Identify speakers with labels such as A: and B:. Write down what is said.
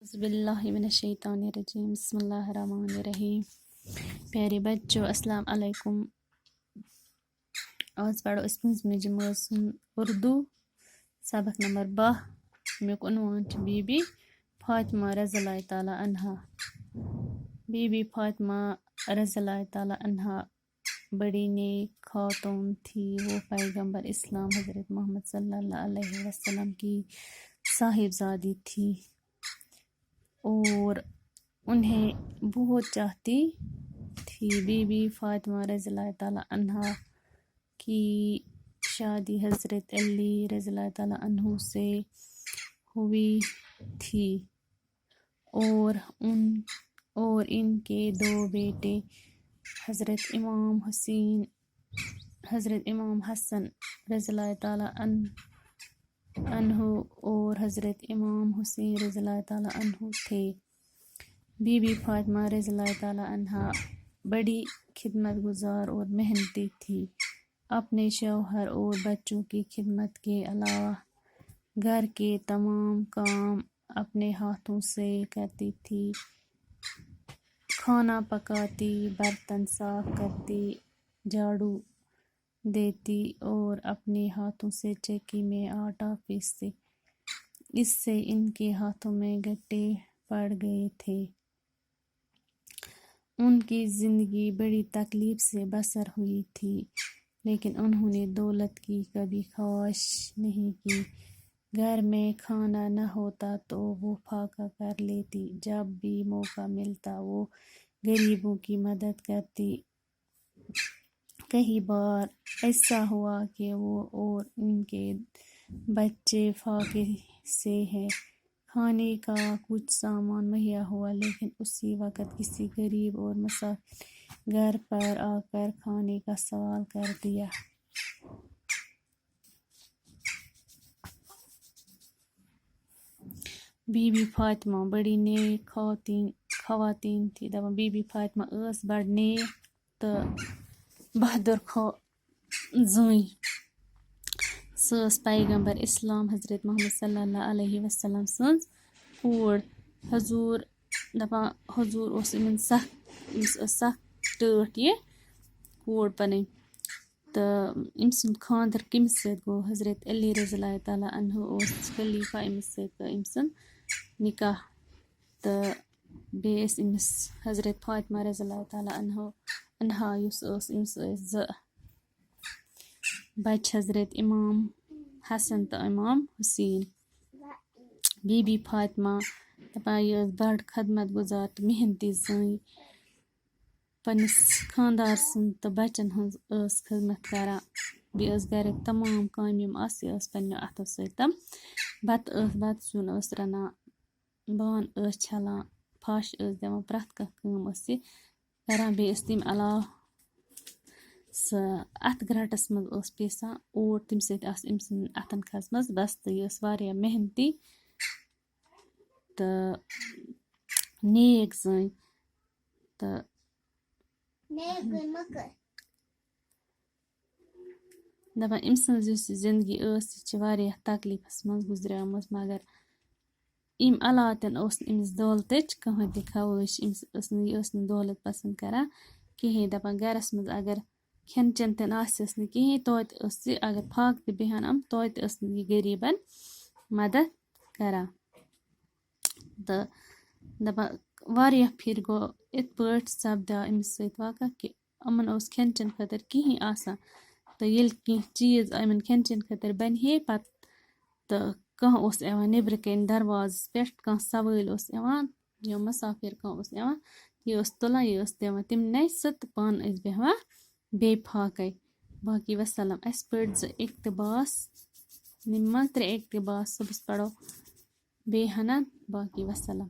A: اعوذ باللہ من الشیطان الرجیم بسم اللہ الرحمن الرحیم. پیارے بچوں السلام علیکم. آج پڑھو اس پٲنٛژمہِ جمٲژ سُنٛد اردو سبق نمبر 12. امیُک عنوان چھُ بی بی فاطمہ رضی اللہ تعالیٰ عنہا. بی بی فاطمہ رضی اللہ تعالیٰ عنہا بڑی نیک خاتون تھی. وہ پیغمبر اسلام حضرت محمد صلی اللہ علیہ وسلم کی صاحبزادی تھی اور انہیں بہت چاہتی تھی. بی بی فاطمہ رضی اللہ تعالیٰ عنہا کی شادی حضرت علی رضی اللہ تعالیٰ عنہ سے ہوئی تھی اور ان کے 2 بیٹے حضرت امام حسن رضی اللہ تعالیٰ عنہ اور حضرت امام حسین رضی اللہ تعالیٰ عنہ تھے. بی بی فاطمہ رضی اللہ تعالیٰ عنہا بڑی خدمت گزار اور محنتی تھی. اپنے شوہر اور بچوں کی خدمت کے علاوہ گھر کے تمام کام اپنے ہاتھوں سے کرتی تھی. کھانا پکاتی، برتن صاف کرتی، جھاڑو دیتی اور اپنے ہاتھوں سے چکی میں آٹا پیستی. اس سے ان کے ہاتھوں میں گھٹے پڑ گئے تھے. ان کی زندگی بڑی تکلیف سے بسر ہوئی تھی لیکن انہوں نے دولت کی کبھی خواہش نہیں کی. گھر میں کھانا نہ ہوتا تو وہ فاقہ کر لیتی. جب بھی موقع ملتا وہ غریبوں کی مدد کرتی. کئی بار ایسا ہوا کہ وہ اور ان کے بچے فاقے سے ہیں. کھانے کا کچھ سامان مہیا ہوا لیکن اسی وقت کسی غریب اور مسافر گھر پر آ کر کھانے کا سوال کر دیا. بی بی فاطمہ بڑی نیک خواتین تھی. بی بی فاطمہ ٲس بڑ نیک تہٕ بہادر زٔنۍ. سۄ ٲس پیغمبر اسلام حضرت محمد صلی اللہ علیہ وسلم سٕنٛز کوٗر. حضور اوس أمِس ٲس سخ ٹٲٹھ یہِ کوٗر پَنٕنۍ تہٕ أمۍ سُنٛد خانٛدر کٔمِس سۭتۍ گوٚو؟ حضرت علی رضی اللہ تعالیٰ عنہ اوس خلیفہ. أمِس سۭتۍ گوٚو أمۍ سُنٛد نکاح تہٕ بیٚیہِ ٲسۍ أمِس حضرت فاطمہ رضی اللہ تعالیٰ عنہا أمِس ٲسۍ 2 بچہِ حضرت امام حسن تہٕ امام حسین. بی بی فاطمہ یہِ ٲس بڑ خدمت گزار تہٕ محنتی زٔنۍ. پننِس خانٛدار سٕنٛز تہٕ بچن ہٕنٛز ٲس خدمت کران. بیٚیہِ ٲس گرٕکۍ تمام کامہِ یِم آسہٕ یہِ ٲس پننٮ۪و اَتھو سۭتۍ بتہٕ سیُن ٲس رنان، بانہٕ ٲس چھلان، پھش ٲس دِوان، پرٛٮ۪تھ کانٛہہ کٲم ٲس یہِ کران. بیٚیہِ ٲس تمہِ علاوٕ سۄ اَتھٕ گرٛٹس منٛز ٲس پیسان اوٹ تمہِ سۭتۍ آسہٕ أمۍ سٕنٛدٮ۪ن اَتھن کھٔژمٕژ بس. تہٕ یہِ ٲس واریاہ محنتی تہٕ نیک زٔنۍ تہٕ دپان أمۍ سٕنٛز یُس یہِ زندگی ٲس یہِ چھِ واریاہ تکلیٖفس منٛز گُزریمٕژ مگر اَمہِ علاوٕ تہِ نہٕ ٲس نہٕ أمِس دولتٕچ کٕہۭنۍ تہِ خوٲہِش. أمِس یہِ ٲس نہٕ دولت پسنٛد کران کِہیٖنۍ. دپان گرس منٛز اگر کھٮ۪ن چٮ۪ن تہِ نہٕ آسٮ۪س نہٕ کِہیٖنۍ توتہِ ٲس یہِ اگر فاقہٕ تہِ بیٚہن توتہِ ٲس نہٕ یہِ غریٖبن مدد کران. تہٕ دپان واریاہ پھِرِ گوٚو یِتھ پٲٹھۍ سپدیو أمِس سۭتۍ واقعہ کہِ یِمن اوس کھٮ۪ن چٮ۪ن خٲطرٕ کِہیٖنۍ آسان تہٕ ییٚلہِ کینٛہہ چیٖز یِمن کھٮ۪ن چٮ۪ن خٲطرٕ بنہِ ہے پتہٕ تہٕ کانٛہہ اوس یِوان نیٚبرٕ کَنۍ دروازس پٮ۪ٹھ کانٛہہ سوٲرۍ اوس یِوان یا مسافر کانٛہہ اوس یِوان یہِ ٲس تُلان یہِ ٲس دِوان تمنٕے سُہ تہٕ پانہٕ ٲسۍ بیٚہوان بیٚیہِ فاقے. باقی وسلام. اَسہِ پٔرۍ 2 اقتباس یِم منٛز 3 اقتباس صُبحس پرو بیٚیہِ ہنا. باقی وسلام.